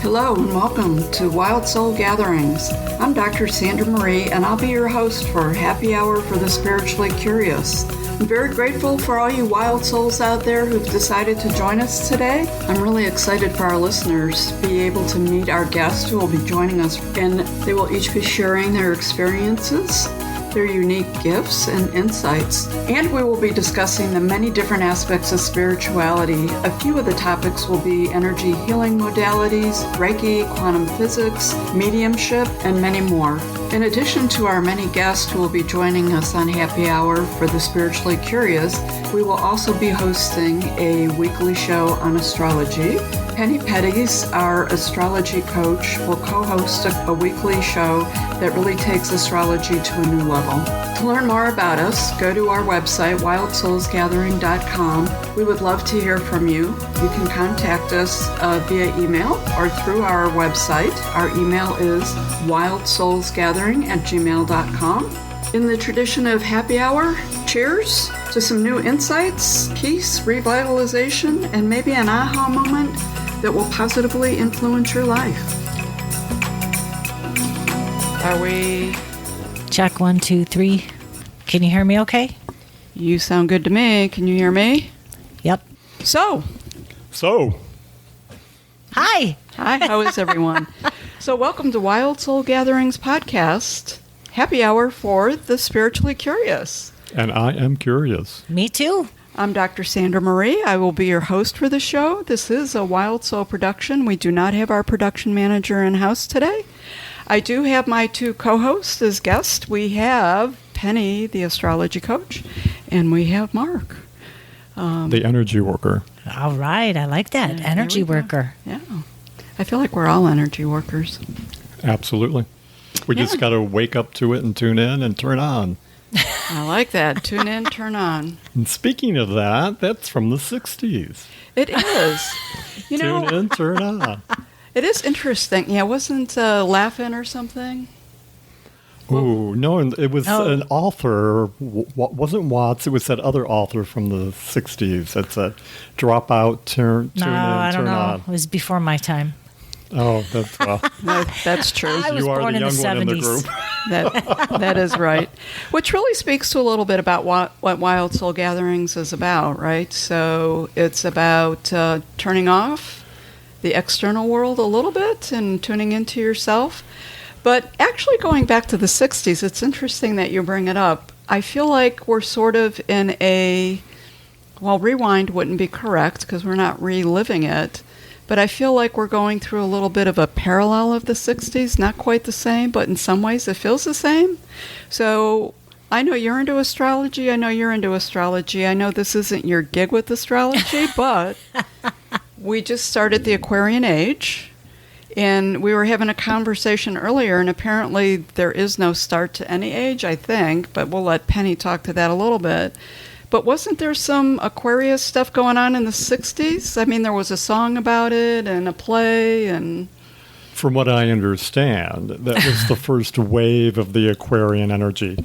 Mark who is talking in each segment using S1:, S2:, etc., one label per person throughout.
S1: Hello and welcome to Wild Soul Gatherings. I'm Dr. Sandra Marie and I'll be your host for Happy Hour for the Spiritually Curious. I'm very grateful for all you wild souls out there who've decided to join us today. I'm really excited for our listeners to be able to meet our guests who will be joining us, and they will each be sharing their experiences, their unique gifts and insights, and we will be discussing the many different aspects of spirituality. A few of the topics will be energy healing modalities, Reiki, quantum physics, mediumship, and many more. In addition to our many guests who will be joining us on Happy Hour for the Spiritually Curious, we will also be hosting a weekly show on astrology. Penny Petys, our astrology coach, will co-host a weekly show that really takes astrology to a new level. To learn more about us, go to our website, wildsoulsgathering.com. We would love to hear from you. You can contact us via email or through our website. Our email is wildsoulsgathering@gmail.com. In the tradition of Happy Hour, cheers to some new insights, peace, revitalization, and maybe an aha moment that will positively influence your life. Are we?
S2: Check 1, 2, 3. Can you hear me okay?
S1: You sound good to me. Can you hear me?
S2: Yep.
S1: So.
S2: Hi.
S1: Hi, how is everyone? So welcome to Wild Soul Gatherings podcast, Happy Hour for the Spiritually Curious.
S3: And I am curious.
S2: Me too.
S1: I'm Dr. Sandra Marie. I will be your host for the show. This is a Wild Soul production. We do not have our production manager in-house today. I do have my two co-hosts as guests. We have Penny, the astrology coach, and we have Mark.
S3: The energy worker.
S2: All right. I like that. Energy worker.
S1: Yeah. I feel like we're all energy workers.
S3: Absolutely. We just got to wake up to it and tune in and turn on.
S1: I like that. Tune in, turn on.
S3: And speaking of that, that's from the 60s.
S1: It is.
S3: Tune in, turn on.
S1: It is interesting. Yeah, wasn't Laugh-In or something?
S3: Oh, no, it was an author. Wasn't Watts. It was that other author from the 60s that said, drop out, tune in,
S2: I don't
S3: turn
S2: know.
S3: on.
S2: It was before my time.
S3: Oh, that's
S1: that's true.
S2: I was
S3: you are
S2: born
S3: the
S2: in
S3: young
S2: the
S3: one
S2: 70s.
S3: in the group.
S1: That is right. Which really speaks to a little bit about what Wild Soul Gatherings is about, right? So it's about turning off the external world a little bit and tuning into yourself. But actually going back to the 60s, it's interesting that you bring it up. I feel like we're sort of in rewind wouldn't be correct because we're not reliving it. But I feel like we're going through a little bit of a parallel of the 60s, not quite the same, but in some ways it feels the same. So I know you're into astrology. I know you're into astrology. I know this isn't your gig with astrology, but we just started the Aquarian age, and we were having a conversation earlier, and apparently there is no start to any age, I think, but we'll let Penny talk to that a little bit. But wasn't there some Aquarius stuff going on in the 60s? I mean, there was a song about it and a play and...
S3: From what I understand, that was the first wave of the Aquarian energy.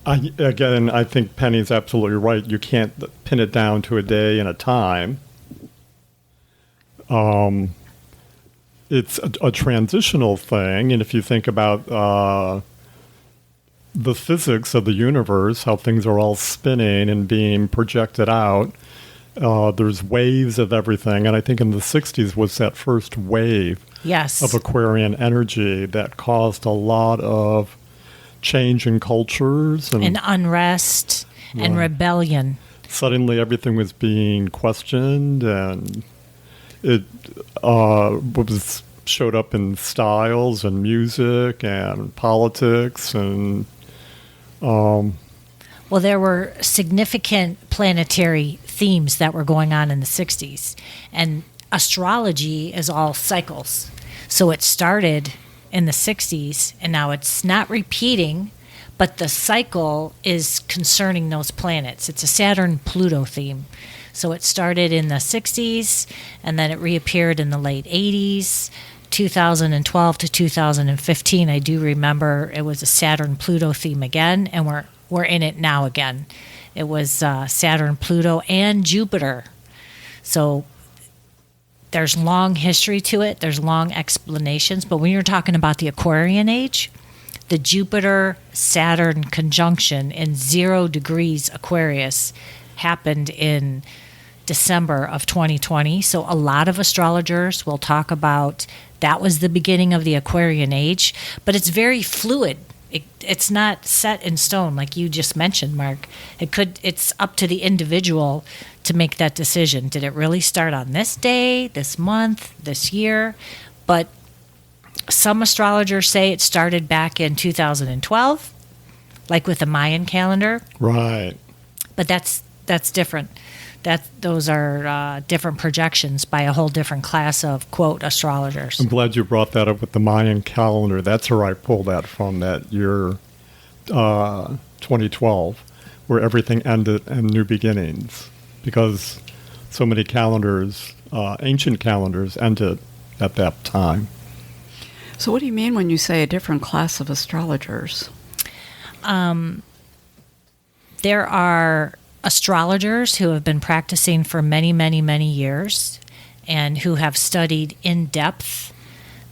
S3: I think Penny's absolutely right. You can't pin it down to a day and a time. It's a transitional thing, and if you think about... the physics of the universe, how things are all spinning and being projected out. There's waves of everything. And I think in the 60s was that first wave of Aquarian energy that caused a lot of change in cultures. And
S2: unrest and rebellion.
S3: Suddenly everything was being questioned, and it showed up in styles and music and politics and...
S2: Well, there were significant planetary themes that were going on in the 60s. And astrology is all cycles. So it started in the 60s, and now it's not repeating, but the cycle is concerning those planets. It's a Saturn-Pluto theme. So it started in the 60s, and then it reappeared in the late 80s. 2012 to 2015, I do remember it was a Saturn-Pluto theme again, and we're in it now again. It was Saturn, Pluto, and Jupiter. So there's long history to it. There's long explanations. But when you're talking about the Aquarian age, the Jupiter-Saturn conjunction in 0 degrees Aquarius happened in December of 2020. So a lot of astrologers will talk about that was the beginning of the Aquarian age, but it's very fluid. It's not set in stone like you just mentioned, Mark. It's up to the individual to make that decision. Did it really start on this day, this month, this year? But some astrologers say it started back in 2012, like with the Mayan calendar.
S3: Right.
S2: But that's different. Those are different projections by a whole different class of, quote, astrologers.
S3: I'm glad you brought that up with the Mayan calendar. That's where I pulled that from, that year 2012, where everything ended and new beginnings, because so many calendars, ancient calendars, ended at that time.
S1: So what do you mean when you say a different class of astrologers?
S2: There are astrologers who have been practicing for many, many, many years and who have studied in depth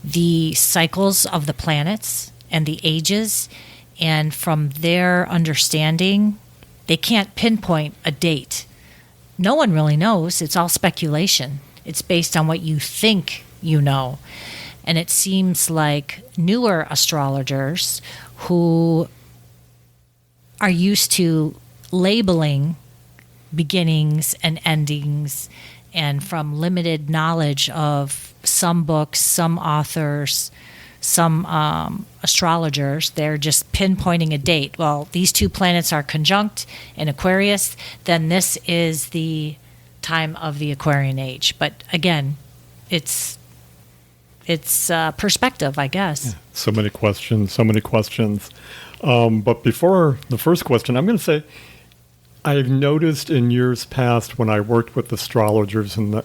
S2: the cycles of the planets and the ages. And from their understanding, they can't pinpoint a date. No one really knows. It's all speculation. It's based on what you think you know. And it seems like newer astrologers who are used to labeling beginnings and endings, and from limited knowledge of some books, some authors, some astrologers, they're just pinpointing a date. Well, these two planets are conjunct in Aquarius, then this is the time of the Aquarian age. But again, it's perspective, I guess.
S3: Yeah. So many questions. But before the first question, I'm going to say, I've noticed in years past when I worked with astrologers and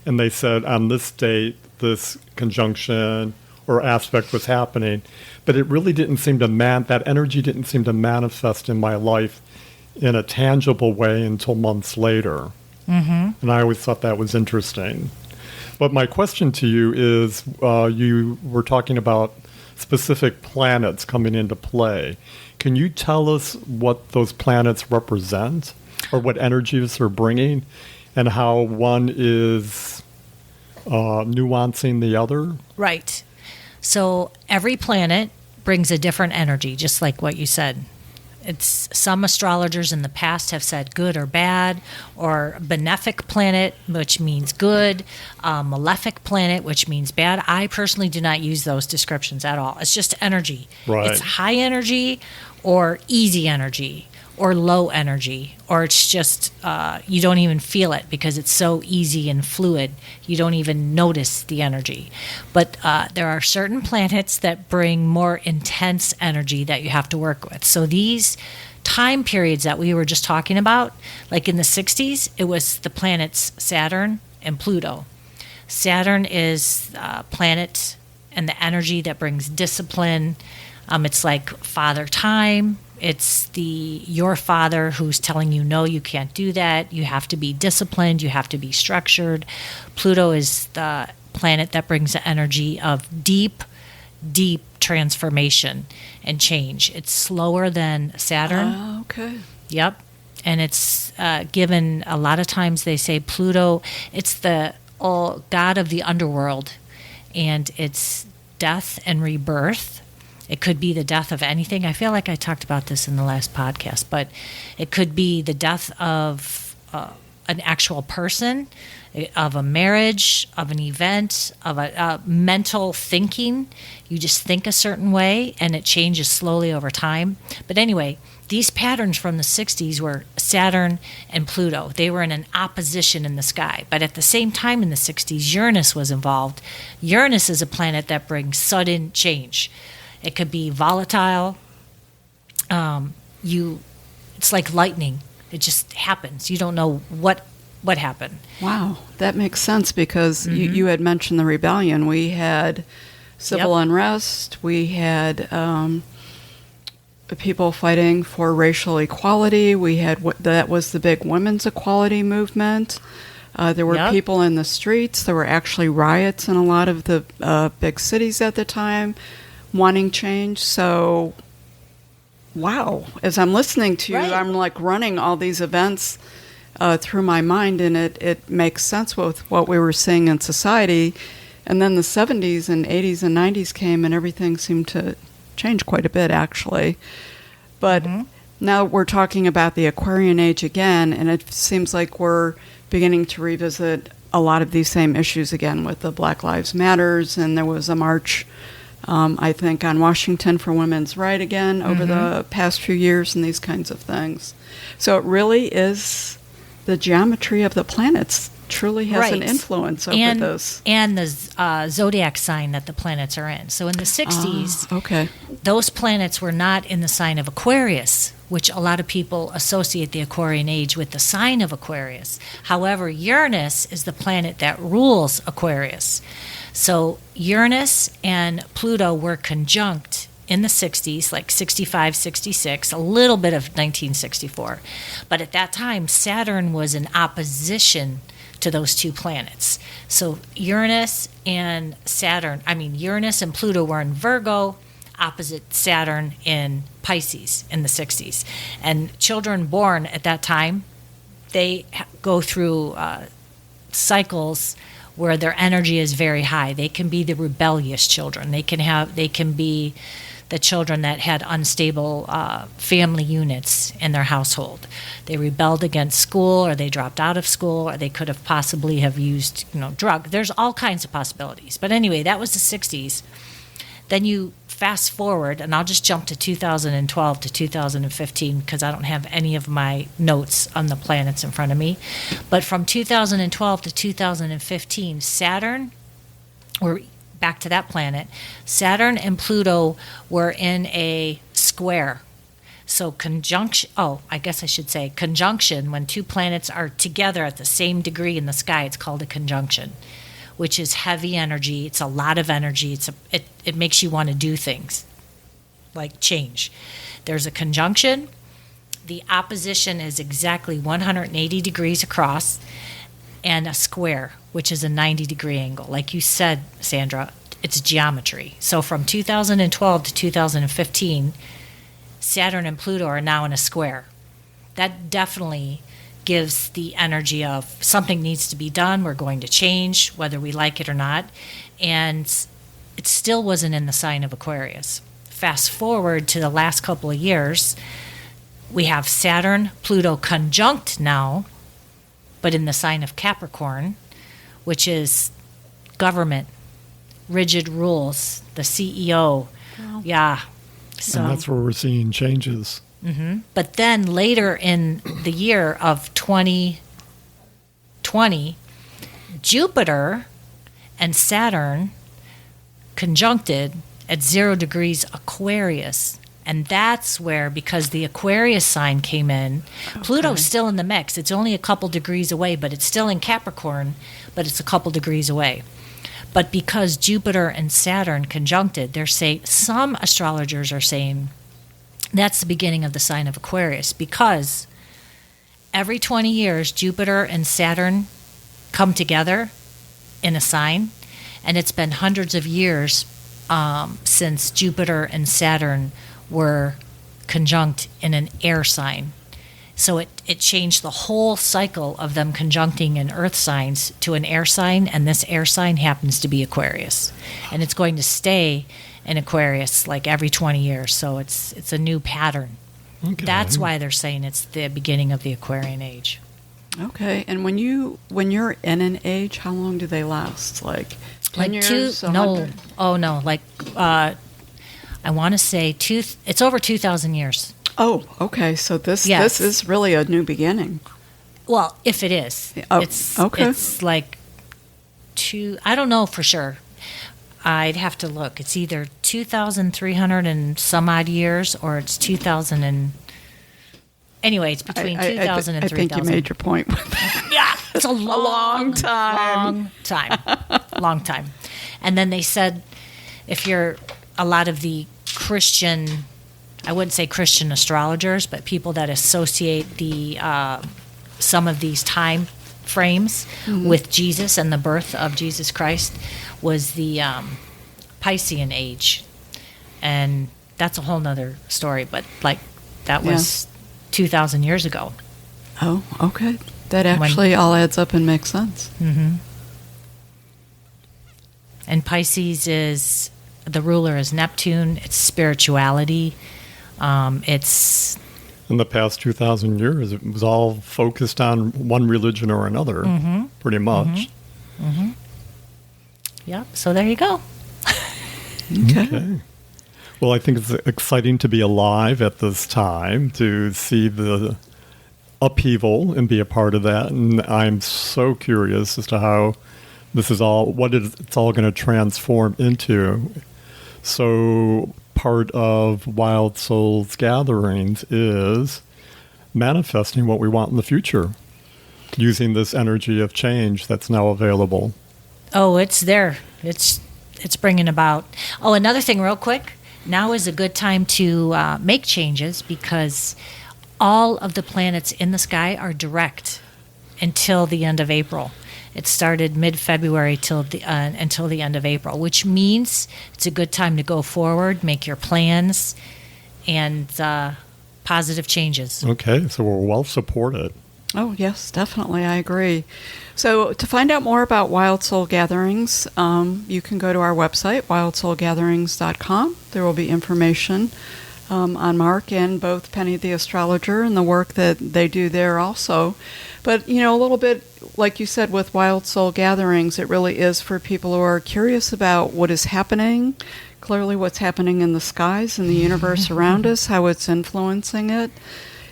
S3: they said on this date, this conjunction or aspect was happening, but it really didn't seem to that energy didn't seem to manifest in my life in a tangible way until months later. Mm-hmm. And I always thought that was interesting. But my question to you is, you were talking about specific planets coming into play. Can you tell us what those planets represent, or what energies they're bringing, and how one is nuancing the other?
S2: Right. So every planet brings a different energy, just like what you said. It's some astrologers in the past have said good or bad, or benefic planet, which means good, malefic planet, which means bad. I personally do not use those descriptions at all. It's just energy.
S3: Right.
S2: It's high energy or easy energy or low energy, or it's just you don't even feel it because it's so easy and fluid. You don't even notice the energy. But there are certain planets that bring more intense energy that you have to work with. So these time periods that we were just talking about, like in the 60s, it was the planets Saturn and Pluto. Saturn is a planet and the energy that brings discipline. It's like father time. It's your father who's telling you, no, you can't do that. You have to be disciplined. You have to be structured. Pluto is the planet that brings the energy of deep, deep transformation and change. It's slower than Saturn.
S1: Oh, okay.
S2: Yep. And it's given, a lot of times they say Pluto, it's the god of the underworld, and it's death and rebirth. It could be the death of anything. I feel like I talked about this in the last podcast, but it could be the death of an actual person, of a marriage, of an event, of a mental thinking. You just think a certain way, and it changes slowly over time. But anyway, these patterns from the 60s were Saturn and Pluto. They were in an opposition in the sky. But at the same time in the 60s, Uranus was involved. Uranus is a planet that brings sudden change. It could be volatile. It's like lightning. It just happens. You don't know what happened.
S1: Wow, that makes sense because you had mentioned the rebellion. We had civil unrest. We had people fighting for racial equality. We had that was the big women's equality movement. There were
S2: Yep.
S1: people in the streets. There were actually riots in a lot of the big cities at the time wanting change. So, wow. As I'm listening to you,
S2: Right.
S1: I'm like running all these events through my mind, and it makes sense with what we were seeing in society. And then the 70s and 80s and 90s came, and everything seemed to change quite a bit, actually. But now we're talking about the Aquarian Age again, and it seems like we're beginning to revisit a lot of these same issues again with the Black Lives Matters, and there was a march, I think, on Washington for women's right again over the past few years and these kinds of things. So it really is the geometry of the planets truly has an
S2: Right.
S1: influence over this.
S2: And the zodiac sign that the planets are in. So in the 60s,
S1: Okay.
S2: those planets were not in the sign of Aquarius, which a lot of people associate the Aquarian Age with the sign of Aquarius. However, Uranus is the planet that rules Aquarius. So Uranus and Pluto were conjunct in the 60s, like 65, 66, a little bit of 1964. But at that time, Saturn was in opposition to those two planets. So Uranus and Uranus and Pluto were in Virgo, opposite Saturn in Pisces in the 60s. And children born at that time, they go through cycles where their energy is very high. They can be the rebellious children. They can be the children that had unstable family units in their household. They rebelled against school, or they dropped out of school, or they could have possibly have used, drug. There's all kinds of possibilities. But anyway, that was the 60s. Then you fast forward, and I'll just jump to 2012 to 2015 because I don't have any of my notes on the planets in front of me. But from 2012 to 2015, Saturn, or back to that planet, Saturn and Pluto were in a square. So conjunction, when two planets are together at the same degree in the sky, it's called a conjunction, which is heavy energy. It's a lot of energy. It makes you want to do things, like change. There's a conjunction. The opposition is exactly 180 degrees across, and a square, which is a 90-degree angle. Like you said, Sandra, it's geometry. So from 2012 to 2015, Saturn and Pluto are now in a square. That definitely gives the energy of something needs to be done, we're going to change, whether we like it or not. And it still wasn't in the sign of Aquarius. Fast forward to the last couple of years, we have Saturn, Pluto conjunct now, but in the sign of Capricorn, which is government, rigid rules, the CEO.
S1: Wow.
S2: Yeah. So,
S3: And that's where we're seeing changes.
S2: but then later in the year of 2020, Jupiter and Saturn conjuncted at 0 degrees Aquarius. And that's where, because the Aquarius sign came in, Pluto's still in the mix. It's only a couple degrees away, but it's still in Capricorn, but it's a couple degrees away. But because Jupiter and Saturn conjuncted, some astrologers are saying that's the beginning of the sign of Aquarius, because every 20 years, Jupiter and Saturn come together in a sign, and it's been hundreds of years since Jupiter and Saturn were conjunct in an air sign. So it changed the whole cycle of them conjuncting in earth signs to an air sign, and this air sign happens to be Aquarius. And it's going to stay in Aquarius like every 20 years, so it's a new pattern.
S3: Okay.
S2: That's why they're saying it's the beginning of the Aquarian Age.
S1: Okay, and when you're in an age, how long do they last? Like 10 years? 100?
S2: I want to say it's over 2,000 years.
S1: Oh, okay. So this
S2: Yes.
S1: is really a new beginning.
S2: Well, if it is.
S1: Oh,
S2: it's
S1: okay.
S2: It's like I don't know for sure. I'd have to look. It's either 2,300 and some odd years, or it's 2,000 and... Anyway, it's between 2,000 and 3,000.
S1: I think you made your point with that.
S2: Yeah, it's a
S1: long time.
S2: Long time. And then they said if you're a lot of the Christian, I wouldn't say Christian astrologers, but people that associate the some of these time frames with Jesus and the birth of Jesus Christ was the Piscean age. And that's a whole nother story, but like that was 2,000 years ago.
S1: Oh, okay. That actually all adds up and makes sense.
S2: Mm-hmm. And Pisces is, the ruler is Neptune. It's spirituality. It's...
S3: In the past 2,000 years, it was all focused on one religion or another, pretty much.
S2: Yeah, so there you go.
S3: Okay. Well, I think it's exciting to be alive at this time, to see the upheaval and be a part of that. And I'm so curious as to how this is all, what it's all going to transform into. So part of Wild Souls gatherings is manifesting what we want in the future, using this energy of change that's now available.
S2: Oh, it's there. It's bringing about. Oh, another thing real quick. Now is a good time to make changes because all of the planets in the sky are direct until the end of April. It started mid-February until the end of April, which means it's a good time to go forward, make your plans, and positive changes.
S3: Okay, so we're well supported.
S1: Oh, yes, definitely. I agree. So to find out more about Wild Soul Gatherings, you can go to our website, wildsoulgatherings.com. There will be information on Mark and both Penny the Astrologer and the work that they do there also. But, you know, a little bit, like you said, with Wild Soul Gatherings, it really is for people who are curious about what is happening, clearly what's happening in the skies and the universe around us, how it's influencing it.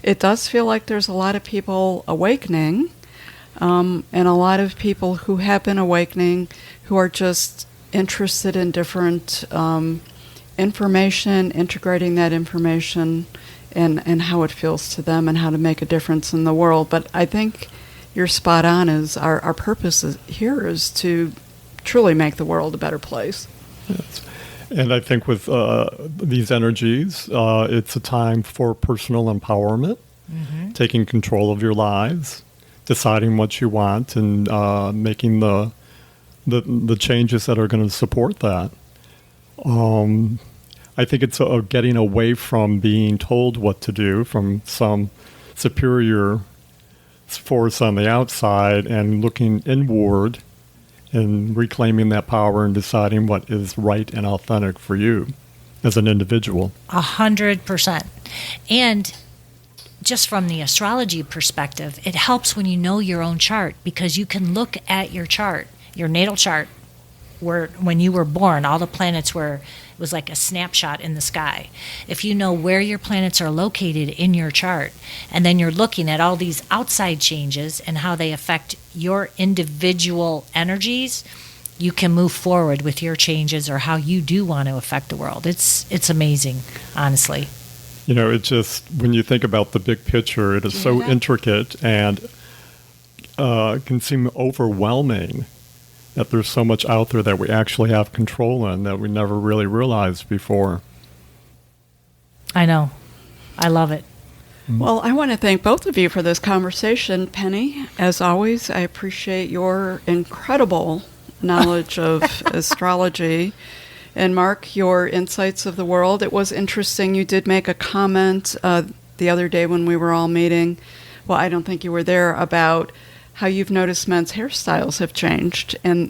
S1: It does feel like there's a lot of people awakening, and a lot of people who have been awakening who are just interested in different information, integrating that information, and how it feels to them and how to make a difference in the world. But I think you're spot on. Is our purpose here is to truly make the world a better place.
S3: Yes. And I think with these energies, it's a time for personal empowerment, taking control of your lives, deciding what you want, and making the changes that are going to support that. I think it's getting away from being told what to do from some superior force on the outside and looking inward and reclaiming that power and deciding what is right and authentic for you as an individual.
S2: 100%. And just from the astrology perspective, it helps when you know your own chart because you can look at your chart, your natal chart, where when you were born, all the planets were, it was like a snapshot in the sky. If you know where your planets are located in your chart, and then you're looking at all these outside changes and how they affect your individual energies, you can move forward with your changes or how you do want to affect the world. It's amazing, honestly.
S3: You know, it just, when you think about the big picture, it is so intricate and can seem overwhelming that there's so much out there that we actually have control in that we never really realized before.
S2: I know. I love it.
S1: Well, I want to thank both of you for this conversation. Penny, as always, I appreciate your incredible knowledge of astrology. And Mark, your insights of the world. It was interesting. You did make a comment the other day when we were all meeting. Well, I don't think you were there, about how you've noticed men's hairstyles have changed. And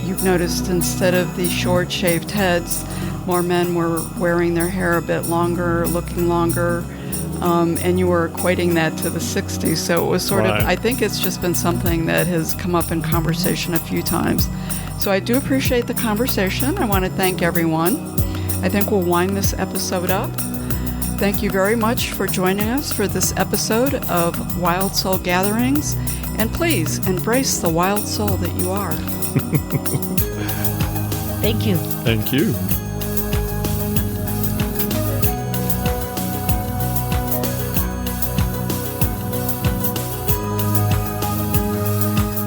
S1: you've noticed instead of the short shaved heads, more men were wearing their hair a bit longer, looking longer. And you were equating that to the 60s. So it was sort of, I think it's just been something that has come up in conversation a few times. So I do appreciate the conversation. I want to thank everyone. I think we'll wind this episode up. Thank you very much for joining us for this episode of Wild Soul Gatherings. And please embrace the wild soul that you are.
S2: Thank you.
S3: Thank you.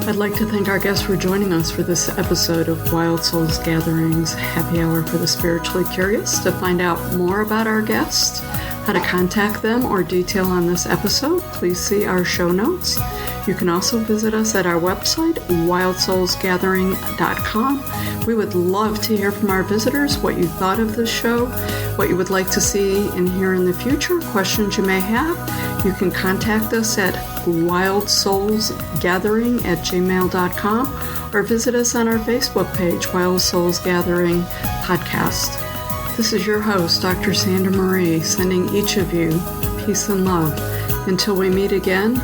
S1: I'd like to thank our guests for joining us for this episode of Wild Souls Gatherings Happy Hour for the Spiritually Curious. To find out more about our guests, how to contact them, or detail on this episode, please see our show notes. You can also visit us at our website, wildsoulsgathering.com. We would love to hear from our visitors what you thought of this show, what you would like to see and hear in the future, questions you may have. You can contact us at wildsoulsgathering@gmail.com or visit us on our Facebook page, Wild Souls Gathering Podcast. This is your host, Dr. Sandra Marie, sending each of you peace and love. Until we meet again,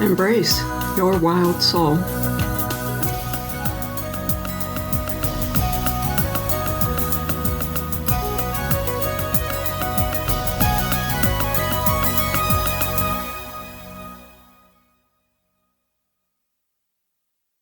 S1: embrace your wild soul.